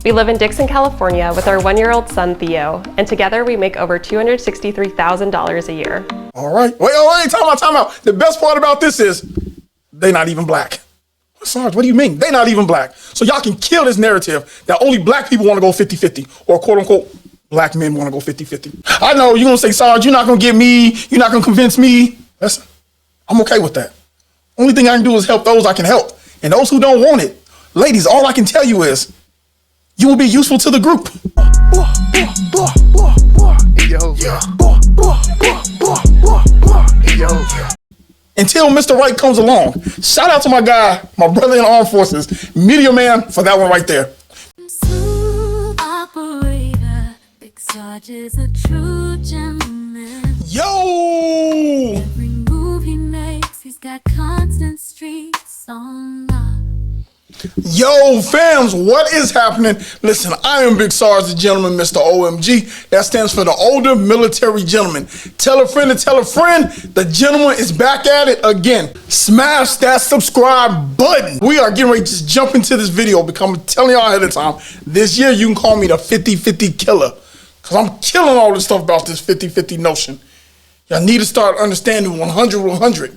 We live in Dixon, California with our 1-year-old son, Theo, and together we make over $263,000 a year. All right. Wait, time out. The best part about this is they're not even black. Sarge, what do you mean? They're not even black. So y'all can kill this narrative that only black people want to go 50-50 or quote unquote black men want to go 50-50. I know you're going to say, Sarge, you're not going to get me. You're not going to convince me. Listen, I'm okay with that. Only thing I can do is help those I can help. And those who don't want it, ladies, all I can tell you is you will be useful to the group. Until Mr. Right comes along. Shout out to my guy, my brother in the armed forces, Media Man, for that one right there. Smooth operator, Big Sarge is a true gentleman. Yo! Every move he makes, he's got constant streaks on lock. Yo, fams, what is happening? Listen, I am Big Sarge, the gentleman, Mr. O.M.G. That stands for the older military gentleman. Tell a friend to tell a friend, the gentleman is back at it again. Smash that subscribe button. We are getting ready to just jump into this video because I'm telling y'all ahead of time, this year you can call me the 50-50 killer because I'm killing all this stuff about this 50-50 notion. Y'all need to start understanding 100-100.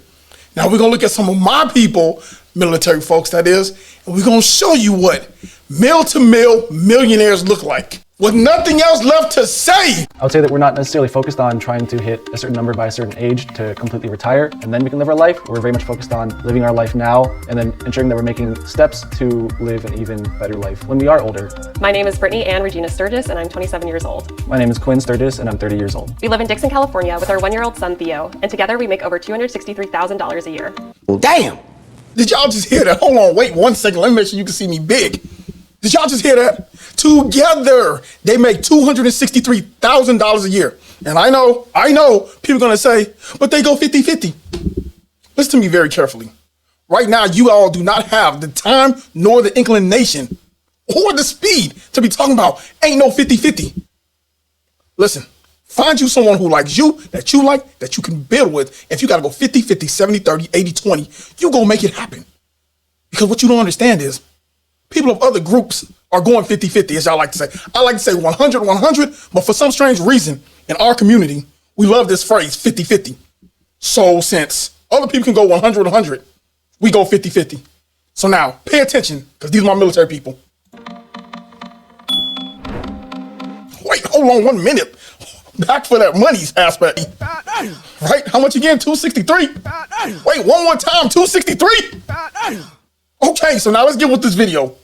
Now we're going to look at some of my people, military folks that is, and we're going to show you what mil-to-mil millionaires look like. With nothing else left to say. I would say that we're not necessarily focused on trying to hit a certain number by a certain age to completely retire, and then we can live our life. We're very much focused on living our life now and then ensuring that we're making steps to live an even better life when we are older. My name is Brittney and Regina Sturgis, and I'm 27 years old. My name is Quinn Sturgis, and I'm 30 years old. We live in Dixon, California with our 1-year-old son, Theo, and together we make over $263,000 a year. Well, damn. Did y'all just hear that? Hold on, wait 1 second. Let me make sure you can see me big. Did y'all just hear that? Together, they make $263,000 a year. And I know, people are gonna say, but they go 50-50. Listen to me very carefully. Right now, you all do not have the time nor the inclination or the speed to be talking about ain't no 50-50. Listen, find you someone who likes you, that you can build with. If you gotta go 50-50, 70-30, 80-20, you gonna make it happen. Because what you don't understand is, people of other groups are going 50-50, as y'all like to say. I like to say 100-100, but for some strange reason, in our community, we love this phrase, 50-50. So since other people can go 100-100, we go 50-50. So now, pay attention, because these are my military people. Wait, hold on 1 minute. Back for that money aspect. Right? How much again? 263? Wait, one more time, 263? Okay, so now let's get with this video.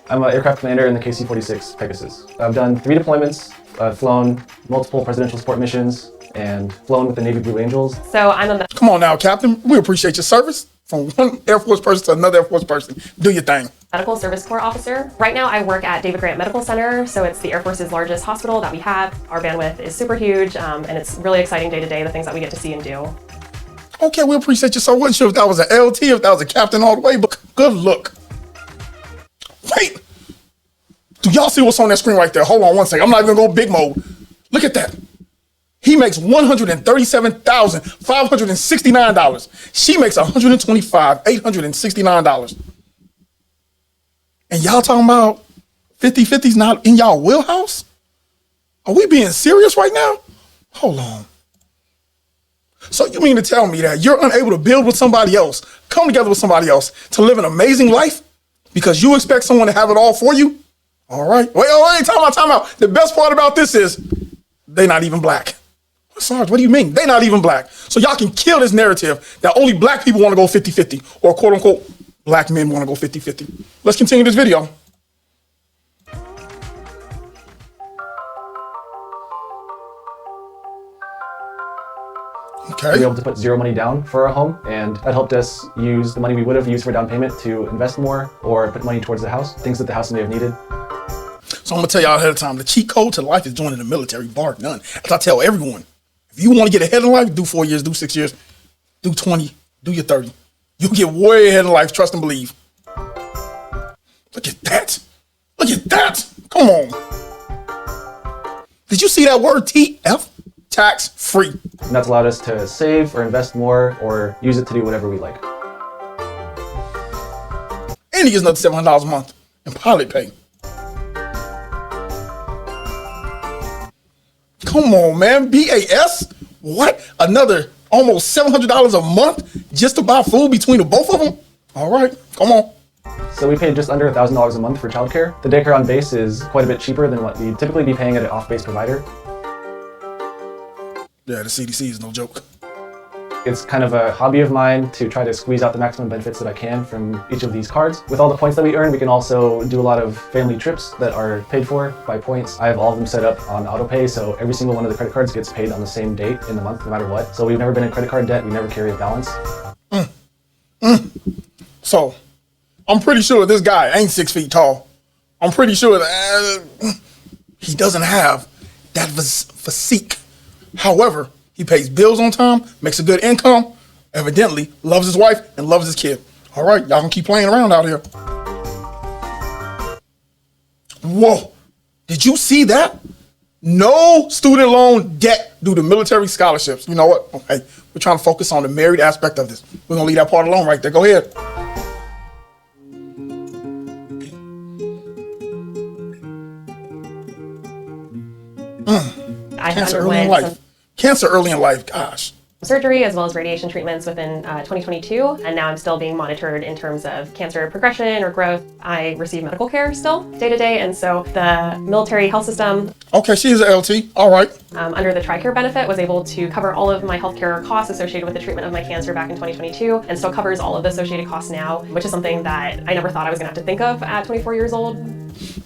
I'm an aircraft commander in the KC-46 Pegasus. I've done 3 deployments, flown multiple presidential support missions, and flown with the Navy Blue Angels. So I'm a... Come on now, Captain. We appreciate your service. From one Air Force person to another Air Force person. Do your thing. Medical Service Corps officer. Right now I work at David Grant Medical Center, so it's the Air Force's largest hospital that we have. Our bandwidth is super huge, and it's really exciting day to day, the things that we get to see and do. Okay, we appreciate you. So I wasn't sure if that was an LT, if that was a captain all the way, but good look. Wait, do y'all see what's on that screen right there? Hold on 1 second. I'm not even gonna go big mode. Look at that. He makes $137,569. She makes $125,869. And y'all talking about 50-50's not in y'all wheelhouse? Are we being serious right now? Hold on. So you mean to tell me that you're unable to build with somebody else, come together with somebody else to live an amazing life because you expect someone to have it all for you? All right. Wait, time out. The best part about this is they're not even black. Sarge, what do you mean? They're not even black. So y'all can kill this narrative that only black people want to go 50-50 or quote unquote black men want to go 50-50. Let's continue this video. Okay. We were able to put 0 money down for our home, and that helped us use the money we would have used for down payment to invest more or put money towards the house, things that the house may have needed. So I'm gonna tell y'all ahead of time, the cheat code to life is joining the military, bar none. As I tell everyone, if you want to get ahead in life, do 4 years, do 6 years, do 20, do your 30. You'll get way ahead in life, trust and believe. Look at that. Look at that. Come on. Did you see that word TF? Tax free. And that's allowed us to save or invest more or use it to do whatever we like. he gets another $700 a month in pilot pay. Come on, man. BAS? What? Another almost $700 a month just to buy food between the both of them? All right, come on. So we pay just under $1,000 a month for childcare. The daycare on base is quite a bit cheaper than what we'd typically be paying at an off-base provider. Yeah, the CDC is no joke. It's kind of a hobby of mine to try to squeeze out the maximum benefits that I can from each of these cards. With all the points that we earn, we can also do a lot of family trips that are paid for by points. I have all of them set up on auto pay, so every single one of the credit cards gets paid on the same date in the month, no matter what. So we've never been in credit card debt. We never carry a balance. So, I'm pretty sure this guy ain't 6 feet tall. I'm pretty sure that he doesn't have that physique. However, he pays bills on time, makes a good income, evidently loves his wife and loves his kid. All right, y'all can keep playing around out here. Whoa, did you see that? No student loan debt due to military scholarships. You know what? Okay, we're trying to focus on the married aspect of this. We're gonna leave that part alone right there. Go ahead. I Cancer early in life. Cancer early in life, gosh. Surgery as well as radiation treatments within 2022, and now I'm still being monitored in terms of cancer progression or growth. I receive medical care still day to day, and so the military health system, Okay, she's an LT, all right. under the TRICARE benefit, was able to cover all of my healthcare costs associated with the treatment of my cancer back in 2022, and still covers all of the associated costs now, which is something that I never thought I was gonna have to think of at 24 years old.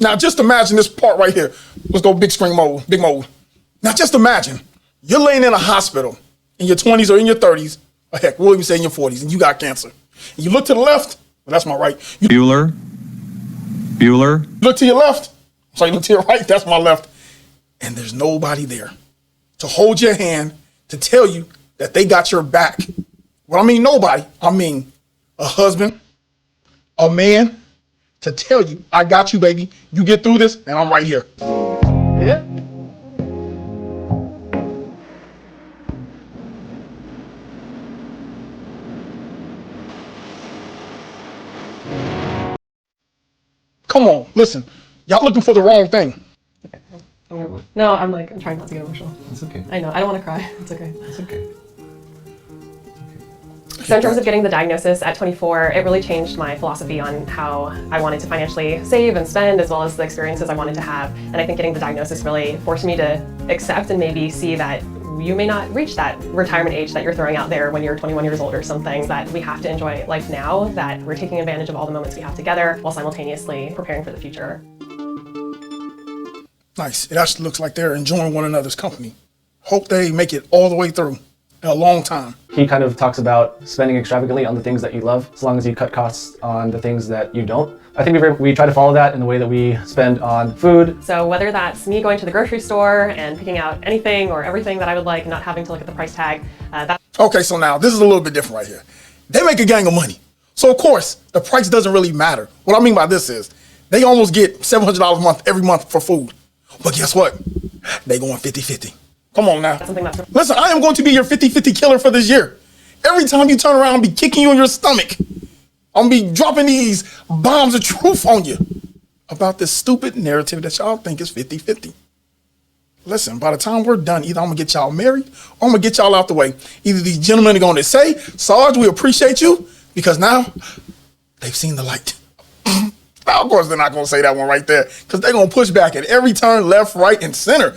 Now just imagine this part right here. Let's go big screen mode, big mode. Now just imagine, you're laying in a hospital in your 20s or in your 30s, or heck, we'll even say in your 40s, and you got cancer. And you look to the left, well, that's my right. You Bueller. look to your left, so you look to your right, that's my left. And there's nobody there to hold your hand, to tell you that they got your back. Well, I mean nobody, I mean a husband, a man, to tell you, I got you, baby. You get through this, and I'm right here. Yeah. Come on, listen. Y'all looking for the wrong thing. No, I'm trying not to get emotional. It's okay. I know, I don't want to cry. It's okay. It's okay. So in terms of getting the diagnosis at 24, it really changed my philosophy on how I wanted to financially save and spend, as well as the experiences I wanted to have. And I think getting the diagnosis really forced me to accept and maybe see that you may not reach that retirement age that you're throwing out there when you're 21 years old or something, that we have to enjoy life now, that we're taking advantage of all the moments we have together while simultaneously preparing for the future. Nice. It actually looks like they're enjoying one another's company. Hope they make it all the way through. A long time. He kind of talks about spending extravagantly on the things that you love, as long as you cut costs on the things that you don't. I think we try to follow that in the way that we spend on food. So whether that's me going to the grocery store and picking out anything or everything that I would like, not having to look at the price tag, Okay, so now this is a little bit different right here. They make a gang of money. So of course, the price doesn't really matter. What I mean by this is, they almost get $700 a month every month for food. But guess what? They going 50-50. Come on now. Listen, I am going to be your 50-50 killer for this year. Every time you turn around, I'll be kicking you in your stomach. I'm gonna be dropping these bombs of truth on you about this stupid narrative that y'all think is 50-50. Listen, by the time we're done, either I'm gonna get y'all married or I'm gonna get y'all out the way. Either these gentlemen are gonna say, Sarge, we appreciate you, because now they've seen the light. Now, of course, they're not gonna say that one right there, because they're gonna push back at every turn, left, right, and center.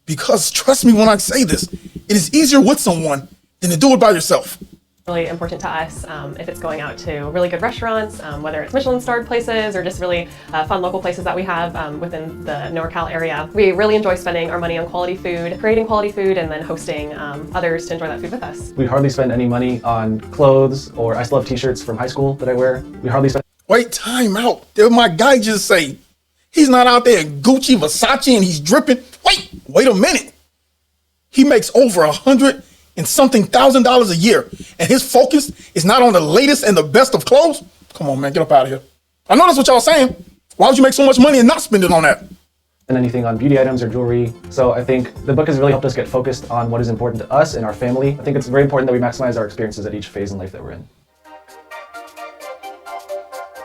Because trust me when I say this, it is easier with someone than to do it by yourself. Really important to us if it's going out to really good restaurants, whether it's Michelin-starred places or just really fun local places that we have within the NorCal area. We really enjoy spending our money on quality food, creating quality food, and then hosting others to enjoy that food with us. We hardly spend any money on clothes, or I still have t-shirts from high school that I wear. We hardly spend. Wait, time out. Did my guy just say he's not out there in Gucci, Versace, and he's dripping? Wait a minute. He makes over $100,000 and something a year, and his focus is not on the latest and the best of clothes? Come on, man, get up out of here. I know that's what y'all saying. Why would you make so much money and not spend it on that? And anything on beauty items or jewelry. So I think the book has really helped us get focused on what is important to us and our family. I think it's very important that we maximize our experiences at each phase in life that we're in.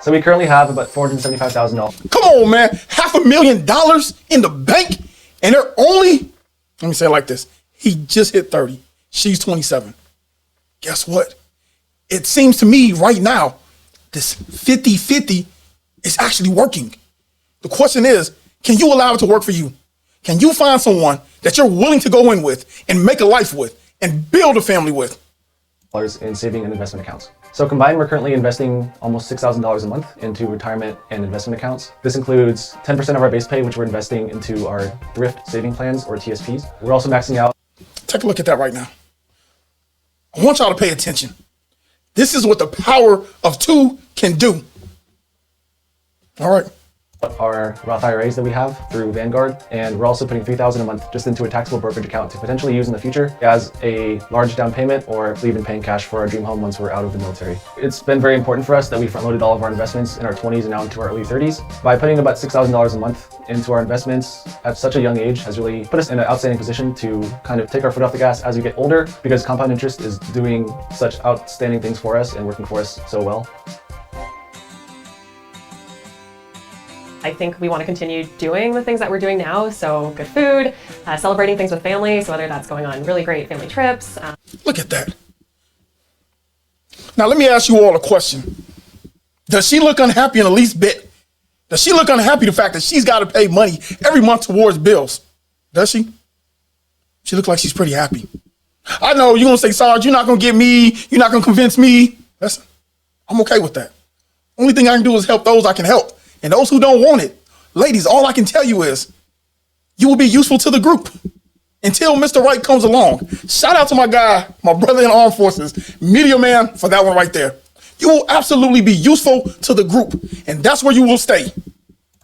So we currently have about $475,000. Come on, man. $500,000 in the bank. And they're only, let me say it like this. He just hit 30. She's 27. Guess what? It seems to me right now, this 50-50 is actually working. The question is, can you allow it to work for you? Can you find someone that you're willing to go in with and make a life with and build a family with? In saving and investment accounts. So combined, we're currently investing almost $6,000 a month into retirement and investment accounts. This includes 10% of our base pay, which we're investing into our Grift saving plans or TSPs. We're also maxing out. Take a look at that right now. I want y'all to pay attention. This is what the power of two can do. All right. Our Roth IRAs that we have through Vanguard, and we're also putting $3,000 a month just into a taxable brokerage account to potentially use in the future as a large down payment or even paying cash for our dream home once we're out of the military. It's been very important for us that we front-loaded all of our investments in our 20s and now into our early 30s. By putting about $6,000 a month into our investments at such a young age has really put us in an outstanding position to kind of take our foot off the gas as we get older, because compound interest is doing such outstanding things for us and working for us so well. I think we want to continue doing the things that we're doing now. So good food, celebrating things with family. So whether that's going on really great family trips. Look at that. Now, let me ask you all a question. Does she look unhappy in the least bit? Does she look unhappy the fact that she's got to pay money every month towards bills? Does she? She looks like she's pretty happy. I know you're going to say, Sarge, you're not going to get me. You're not going to convince me. Listen, I'm okay with that. Only thing I can do is help those I can help. And those who don't want it, ladies, all I can tell you is you will be useful to the group until Mr. Right comes along. Shout out to my guy, my brother in the armed forces, Media Man, for that one right there. You will absolutely be useful to the group, and that's where you will stay.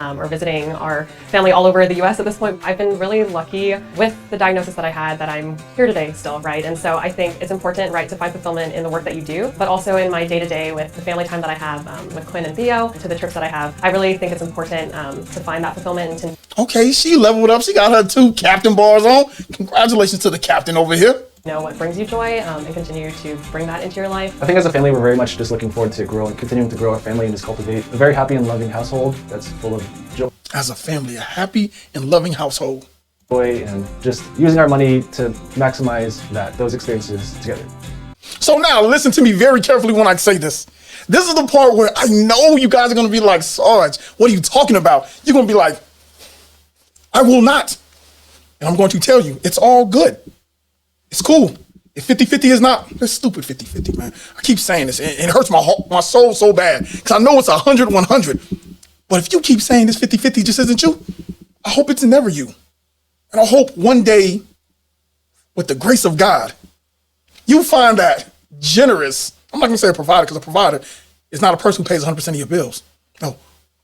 Or visiting our family all over the US at this point. I've been really lucky with the diagnosis that I had that I'm here today still, right? And so I think it's important, right, to find fulfillment in the work that you do, but also in my day-to-day with the family time that I have with Quinn and Theo, to the trips that I have. I really think it's important to find that fulfillment. And Okay, she leveled up. She got her 2 captain bars on. Congratulations to the captain over here. know what brings you joy and continue to bring that into your life. I think as a family, we're very much just looking forward to continuing to grow our family and just cultivate a very happy and loving household that's full of joy. As a family, a happy and loving household. And just using our money to maximize those experiences together. So now listen to me very carefully when I say this. This is the part where I know you guys are going to be like, Sarge, what are you talking about? You're going to be like, I will not. And I'm going to tell you, it's all good. It's cool. If 50-50 is not, that's stupid 50-50, man. I keep saying this. It hurts my soul so bad because I know it's 100-100. But if you keep saying this 50-50 just isn't you, I hope it's never you. And I hope one day, with the grace of God, you find that generous. I'm not going to say a provider, because a provider is not a person who pays 100% of your bills. No,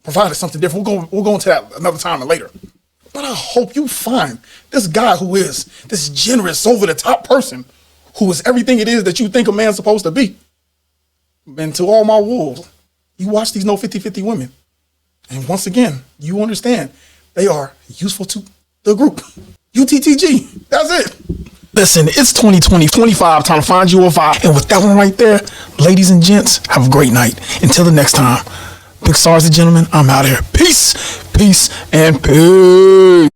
provider is something different. We'll go into that another time and later. But I hope you find this guy who is this generous, over-the-top person who is everything it is that you think a man's supposed to be. And to all my wolves, you watch these no 50-50 women. And once again, you understand they are useful to the group. UTTG, that's it. Listen, it's 2020, 25, time to find you a vibe. And with that one right there, ladies and gents, have a great night. Until the next time, Big Sarge the Gentleman, I'm out here. Peace, peace, and peace.